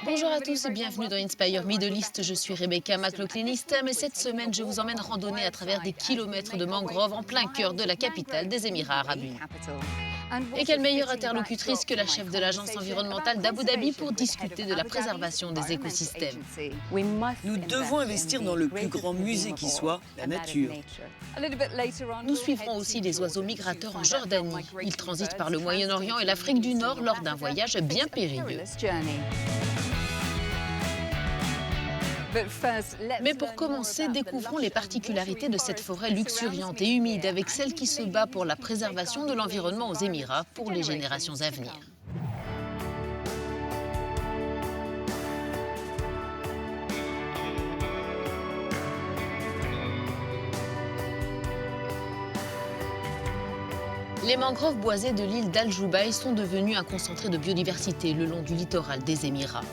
Bonjour à tous et bienvenue dans Inspire Middle East. Je suis Rebecca McLaughlin-Istam et cette semaine, je vous emmène randonner à travers des kilomètres de mangroves en plein cœur de la capitale des Émirats Arabes Unis. Et quelle meilleure interlocutrice que la chef de l'agence environnementale d'Abu Dhabi pour discuter de la préservation des écosystèmes. Nous devons investir dans le plus grand musée qui soit, la nature. Nous suivrons aussi les oiseaux migrateurs en Jordanie. Ils transitent par le Moyen-Orient et l'Afrique du Nord lors d'un voyage bien périlleux. Mais pour commencer, découvrons les particularités de cette forêt luxuriante et humide avec celle qui se bat pour la préservation de l'environnement aux Émirats pour les générations à venir. Les mangroves boisées de l'île d'Al Jubail sont devenues un concentré de biodiversité le long du littoral des Émirats.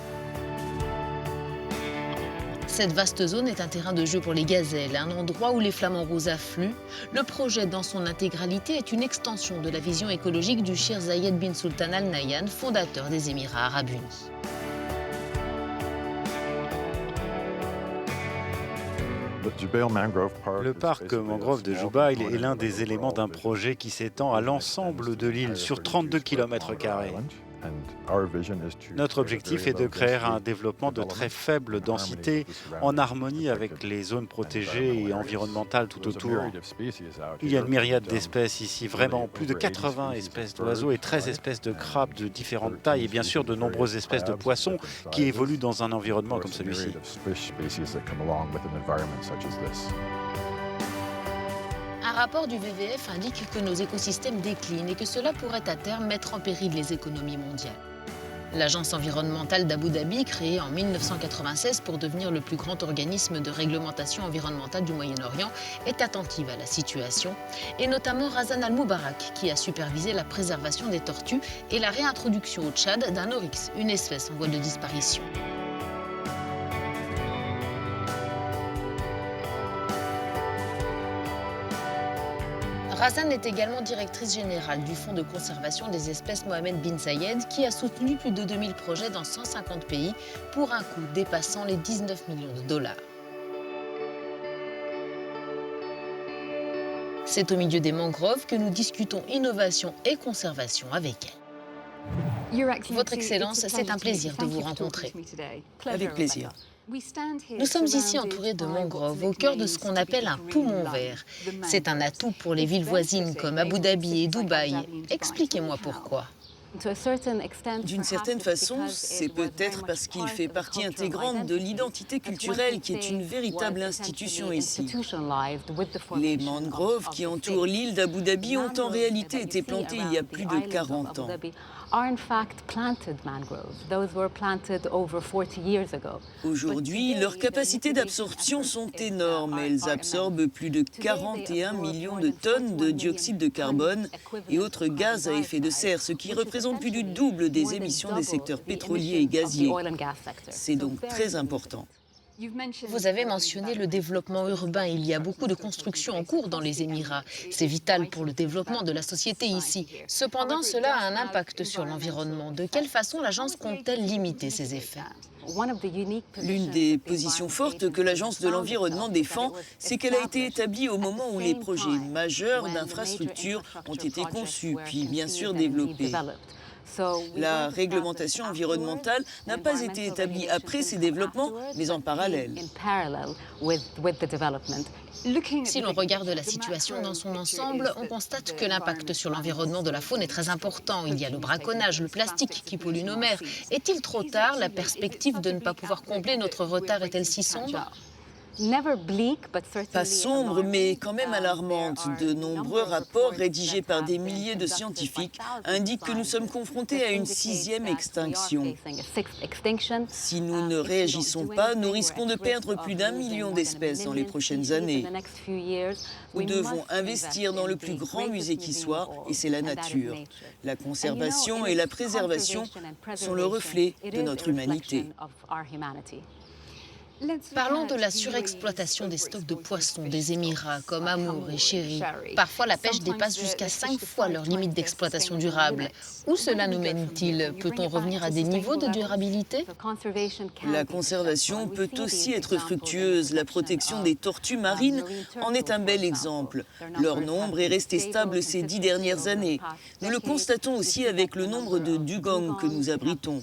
Cette vaste zone est un terrain de jeu pour les gazelles, un endroit où les flamants roses affluent. Le projet dans son intégralité est une extension de la vision écologique du Shir Zayed bin Sultan Al Nahyan, fondateur des Émirats Arabes Unis. Le parc mangrove de Jubail est l'un des éléments d'un projet qui s'étend à l'ensemble de l'île sur 32 km². Notre objectif est de créer un développement de très faible densité en harmonie avec les zones protégées et environnementales tout autour. Il y a une myriade d'espèces ici, vraiment plus de 80 espèces d'oiseaux et 13 espèces de crabes de différentes tailles et bien sûr de nombreuses espèces de poissons qui évoluent dans un environnement comme celui-ci. Un rapport du WWF indique que nos écosystèmes déclinent et que cela pourrait à terme mettre en péril les économies mondiales. L'agence environnementale d'Abu Dhabi, créée en 1996 pour devenir le plus grand organisme de réglementation environnementale du Moyen-Orient, est attentive à la situation, et notamment Razan Al-Moubarak, qui a supervisé la préservation des tortues et la réintroduction au Tchad d'un oryx, une espèce en voie de disparition. Razan est également directrice générale du Fonds de conservation des espèces Mohamed bin Zayed, qui a soutenu plus de 2000 projets dans 150 pays pour un coût dépassant les 19 millions de dollars. C'est au milieu des mangroves que nous discutons innovation et conservation avec elle. Votre Excellence, c'est un plaisir de vous rencontrer. Avec plaisir. Nous sommes ici entourés de mangroves, au cœur de ce qu'on appelle un poumon vert. C'est un atout pour les villes voisines comme Abu Dhabi et Dubaï. Expliquez-moi pourquoi. D'une certaine façon, c'est peut-être parce qu'il fait partie intégrante de l'identité culturelle qui est une véritable institution ici. Les mangroves qui entourent l'île d'Abu Dhabi ont en réalité été plantés il y a plus de 40 ans. Aujourd'hui, leurs capacités d'absorption sont énormes. Elles absorbent plus de 41 millions de tonnes de dioxyde de carbone et autres gaz à effet de serre, ce qui représente plus du double des émissions des secteurs pétroliers et gaziers. C'est donc très important. Vous avez mentionné le développement urbain. Il y a beaucoup de constructions en cours dans les Émirats. C'est vital pour le développement de la société ici. Cependant, cela a un impact sur l'environnement. De quelle façon l'agence compte-t-elle limiter ces effets ? L'une des positions fortes que l'Agence de l'environnement défend, c'est qu'elle a été établie au moment où les projets majeurs d'infrastructures ont été conçus, puis bien sûr développés. La réglementation environnementale n'a pas été établie après ces développements, mais en parallèle. Si l'on regarde la situation dans son ensemble, on constate que l'impact sur l'environnement de la faune est très important. Il y a le braconnage, le plastique qui pollue nos mers. Est-il trop tard? La perspective de ne pas pouvoir combler notre retard est-elle si sombre? Pas sombre, mais quand même alarmante. De nombreux rapports rédigés par des milliers de scientifiques indiquent que nous sommes confrontés à une 6e extinction. Si nous ne réagissons pas, nous risquons de perdre plus d'1 million d'espèces dans les prochaines années. Nous devons investir dans le plus grand musée qui soit, et c'est la nature. La conservation et la préservation sont le reflet de notre humanité. Parlons de la surexploitation des stocks de poissons des Émirats comme Amour et Chéri. Parfois, la pêche dépasse jusqu'à 5 fois leur limite d'exploitation durable. Où cela nous mène-t-il? Peut-on revenir à des niveaux de durabilité? La conservation peut aussi être fructueuse. La protection des tortues marines en est un bel exemple. Leur nombre est resté stable ces 10 dernières années. Nous le constatons aussi avec le nombre de dugongs que nous abritons.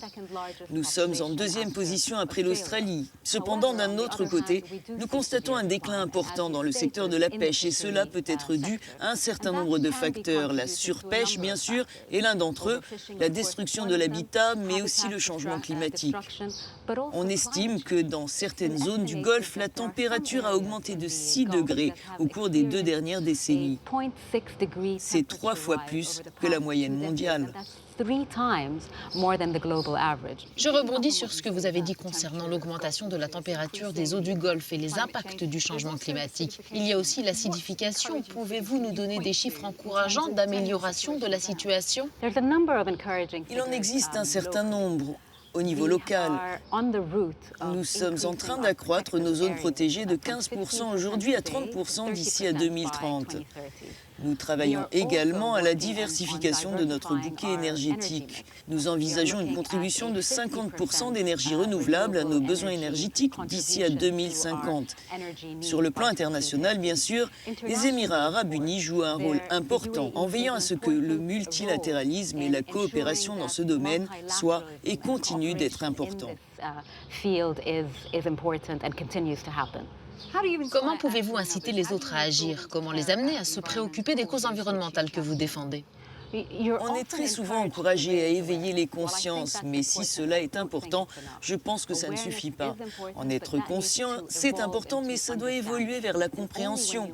Nous sommes en 2e position après l'Australie. Cependant, d'un autre côté, nous constatons un déclin important dans le secteur de la pêche et cela peut être dû à un certain nombre de facteurs. La surpêche, bien sûr, est l'un d'entre eux, la destruction de l'habitat, mais aussi le changement climatique. On estime que dans certaines zones du Golfe, la température a augmenté de 6 degrés au cours des 2 dernières décennies. C'est 3 fois plus que la moyenne mondiale. Je rebondis sur ce que vous avez dit concernant l'augmentation de la température des eaux du Golfe et les impacts du changement climatique. Il y a aussi l'acidification. Pouvez-vous nous donner des chiffres encourageants d'amélioration de la situation? Il en existe un certain nombre. Au niveau local, nous sommes en train d'accroître nos zones protégées de 15% aujourd'hui à 30% d'ici à 2030. Nous travaillons également à la diversification de notre bouquet énergétique. Nous envisageons une contribution de 50% d'énergie renouvelable à nos besoins énergétiques d'ici à 2050. Sur le plan international, bien sûr, les Émirats arabes unis jouent un rôle important en veillant à ce que le multilatéralisme et la coopération dans ce domaine soient et continuent d'être importants. Comment pouvez-vous inciter les autres à agir? Comment les amener à se préoccuper des causes environnementales que vous défendez? On est très souvent encouragé à éveiller les consciences, mais si cela est important, je pense que ça ne suffit pas. En être conscient, c'est important, mais ça doit évoluer vers la compréhension.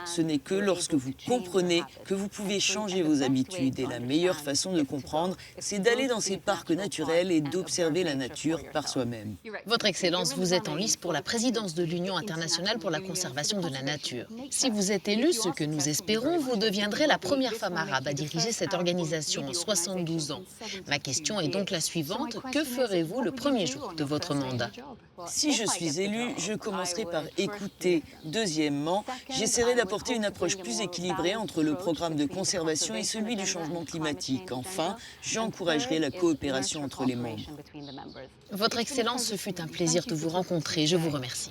Ce n'est que lorsque vous comprenez que vous pouvez changer vos habitudes. Et la meilleure façon de comprendre, c'est d'aller dans ces parcs naturels et d'observer la nature par soi-même. Votre Excellence, vous êtes en lice pour la présidence de l'Union internationale pour la conservation de la nature. Si vous êtes élue, ce que nous espérons, vous deviendrez la première femme arabe à diriger cette organisation en 72 ans. Ma question est donc la suivante. Que ferez-vous le premier jour de votre mandat? Si je suis élue, je commencerai par écouter. Deuxièmement, j'essaierai d'apporter une approche plus équilibrée entre le programme de conservation et celui du changement climatique. Enfin, j'encouragerai la coopération entre les membres. Votre Excellence, ce fut un plaisir de vous rencontrer. Je vous remercie.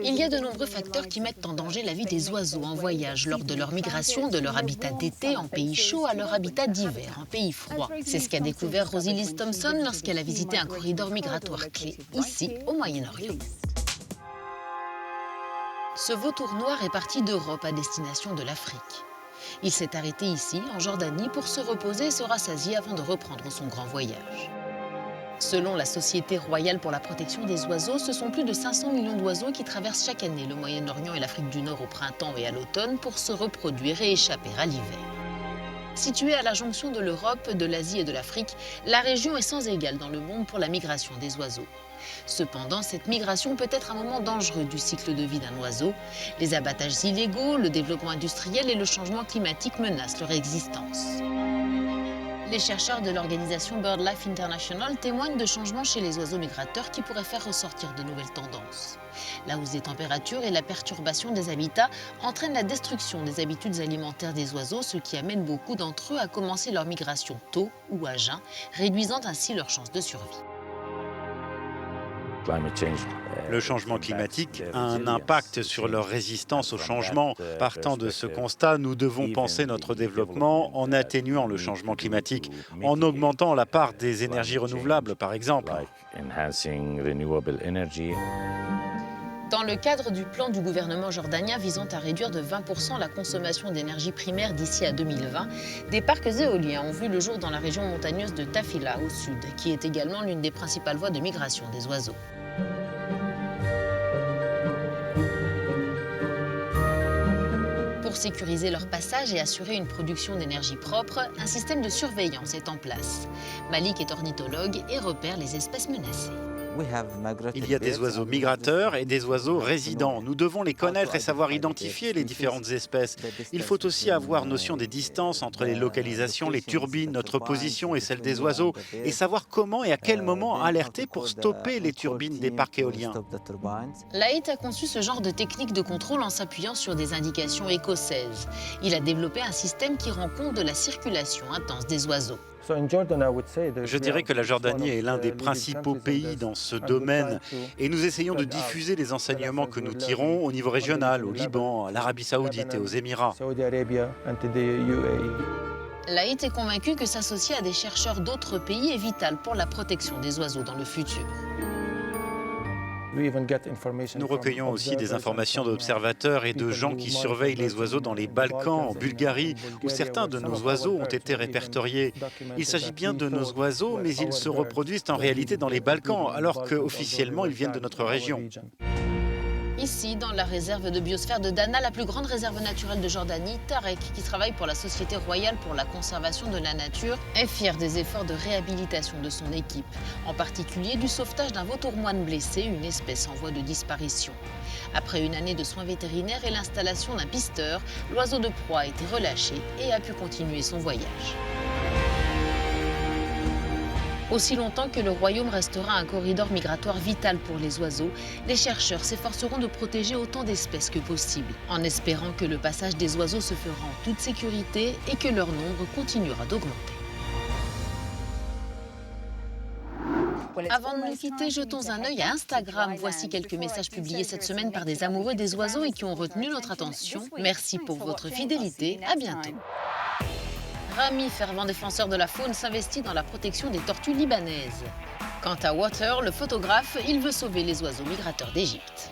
Il y a de nombreux facteurs qui mettent en danger la vie des oiseaux en voyage lors de leur migration de leur habitat d'été en pays chaud à leur habitat d'hiver en pays froid. C'est ce qu'a découvert Rosie Liz Thompson lorsqu'elle a visité un corridor migratoire clé ici au Moyen-Orient. Ce vautour noir est parti d'Europe à destination de l'Afrique. Il s'est arrêté ici, en Jordanie, pour se reposer et se rassasier avant de reprendre son grand voyage. Selon la Société royale pour la protection des oiseaux, ce sont plus de 500 millions d'oiseaux qui traversent chaque année le Moyen-Orient et l'Afrique du Nord au printemps et à l'automne pour se reproduire et échapper à l'hiver. Située à la jonction de l'Europe, de l'Asie et de l'Afrique, la région est sans égale dans le monde pour la migration des oiseaux. Cependant, cette migration peut être un moment dangereux du cycle de vie d'un oiseau. Les abattages illégaux, le développement industriel et le changement climatique menacent leur existence. Les chercheurs de l'organisation BirdLife International témoignent de changements chez les oiseaux migrateurs qui pourraient faire ressortir de nouvelles tendances. La hausse des températures et la perturbation des habitats entraînent la destruction des habitudes alimentaires des oiseaux, ce qui amène beaucoup d'entre eux à commencer leur migration tôt ou à jeun, réduisant ainsi leurs chances de survie. Le changement climatique a un impact sur leur résistance au changement. Partant de ce constat, nous devons penser notre développement en atténuant le changement climatique, en augmentant la part des énergies renouvelables, par exemple. Dans le cadre du plan du gouvernement jordanien visant à réduire de 20% la consommation d'énergie primaire d'ici à 2020, des parcs éoliens ont vu le jour dans la région montagneuse de Tafila, au sud, qui est également l'une des principales voies de migration des oiseaux. Pour sécuriser leur passage et assurer une production d'énergie propre, un système de surveillance est en place. Malik est ornithologue et repère les espèces menacées. Il y a des oiseaux migrateurs et des oiseaux résidents. Nous devons les connaître et savoir identifier les différentes espèces. Il faut aussi avoir notion des distances entre les localisations, les turbines, notre position et celle des oiseaux, et savoir comment et à quel moment alerter pour stopper les turbines des parcs éoliens. Laït a conçu ce genre de technique de contrôle en s'appuyant sur des indications écossaises. Il a développé un système qui rend compte de la circulation intense des oiseaux. Je dirais que la Jordanie est l'un des principaux pays dans ce domaine et nous essayons de diffuser les enseignements que nous tirons au niveau régional, au Liban, à l'Arabie Saoudite et aux Émirats. Laït est convaincu que s'associer à des chercheurs d'autres pays est vital pour la protection des oiseaux dans le futur. Nous recueillons aussi des informations d'observateurs et de gens qui surveillent les oiseaux dans les Balkans, en Bulgarie, où certains de nos oiseaux ont été répertoriés. Il s'agit bien de nos oiseaux, mais ils se reproduisent en réalité dans les Balkans, alors qu'officiellement ils viennent de notre région. Ici, dans la réserve de biosphère de Dana, la plus grande réserve naturelle de Jordanie, Tarek, qui travaille pour la Société royale pour la conservation de la nature, est fier des efforts de réhabilitation de son équipe, en particulier du sauvetage d'un vautour moine blessé, une espèce en voie de disparition. Après une année de soins vétérinaires et l'installation d'un pisteur, l'oiseau de proie a été relâché et a pu continuer son voyage. Aussi longtemps que le royaume restera un corridor migratoire vital pour les oiseaux, les chercheurs s'efforceront de protéger autant d'espèces que possible, en espérant que le passage des oiseaux se fera en toute sécurité et que leur nombre continuera d'augmenter. Avant de nous quitter, jetons un œil à Instagram. Voici quelques messages publiés cette semaine par des amoureux des oiseaux et qui ont retenu notre attention. Merci pour votre fidélité. À bientôt. Rami, fervent défenseur de la faune, s'investit dans la protection des tortues libanaises. Quant à Water, le photographe, il veut sauver les oiseaux migrateurs d'Égypte.